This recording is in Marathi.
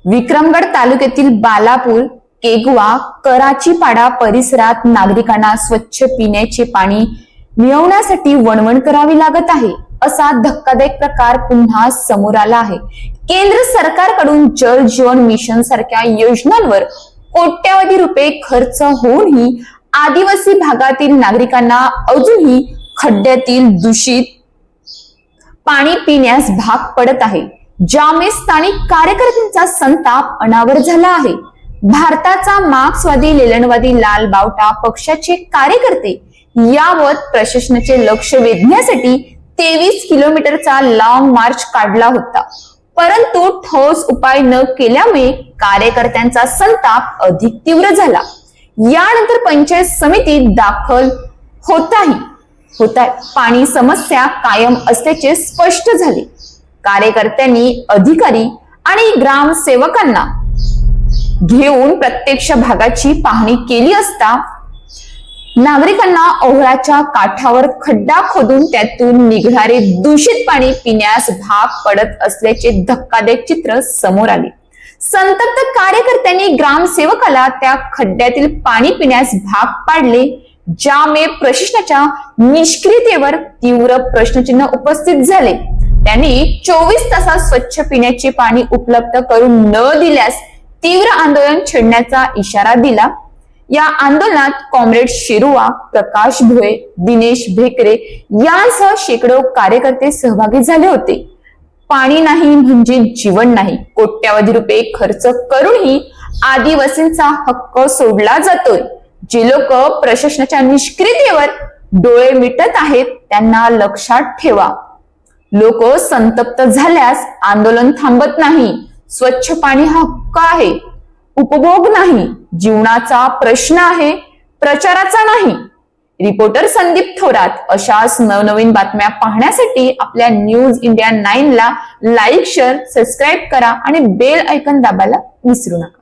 विक्रमगड तालुक्यातील बालापूर, केगवा, कराचीपाडा परिसरात नागरिकांना स्वच्छ पिण्याचे पाणी मिळवण्यासाठी वणवण करावी लागत आहे, असा धक्कादायक प्रकार पुन्हा समोर आला आहे। केंद्र सरकारकडून जल जीवन मिशन सारख्या योजनांवर कोट्यावधी रुपये खर्च होऊनही आदिवासी भागातील नागरिकांना अजूनही खड्ड्यातील दूषित पाणी पिण्यास भाग पडत आहे, ज्यामुळे स्थानिक कार्यकर्त्यांचा संताप अनावर झाला आहे। भारताचा मार्क्सवादी लेलनवादी लाल बावटा पक्षाचे कार्यकर्ते यावर प्रशासनाचे लक्ष वेधण्यासाठी 23 किलोमीटरचा लॉंग मार्च काढला होता, परंतु ठोस उपाय न केल्यामुळे कार्यकर्त्यांचा संताप अधिक तीव्र झाला। यानंतर पंचायत समितीत दाखल होताही पाणी समस्या कायम असल्याचे स्पष्ट झाले। कार्यकर्त्यांनी अधिकारी आणि ग्रामसेवकांना घेऊन प्रत्यक्ष भागाची पाहणी केली असता नागरिकांना ओहळाच्या काठावर खड्डा खोदून त्यातून निघणारे दूषित पाणी पिण्यास भाग पडत असल्याचे धक्कादायक चित्र समोर आले। संतप्त कार्यकर्त्यांनी ग्रामसेवकाला त्या खड्ड्यातील पाणी पिण्यास भाग पाडले, ज्यामुळे प्रशासनाच्या निष्क्रियतेवर तीव्र प्रश्नचिन्ह उपस्थित झाले। त्यांनी 24 तासात स्वच्छ पिण्याचे पाणी उपलब्ध करून न दिल्यास तीव्र आंदोलन छेडण्याचा इशारा दिला। या आंदोलनात कॉम्रेड शिरुवा, प्रकाश भोये, दिनेश भेकरे यांसह शेकडो कार्यकर्ते सहभागी झाले होते। पाणी नाही म्हणजे जीवन नाही, कोट्यावधी रुपये खर्च करूनही आदिवासींचा हक्क सोडला जातोय। जे लोक प्रशासनाच्या निष्क्रियतेवर डोळे मिटत आहेत त्यांना लक्षात ठेवा। लोक संतप्त झाल्यास आंदोलन थांबत नाही। स्वच्छ पाणी हा हक्क आहे, उपभोग नाही, जीवनाचा प्रश्न आहे, प्रचाराचा नाही। रिपोर्टर संदीप थोरात अशाच नवनवीन बातम्या पाहण्यासाठी आपल्या न्यूज इंडिया 9 ला लाईक, शेअर, सबस्क्राईब करा आणि बेल आयकॉन दाबायला विसरू नका।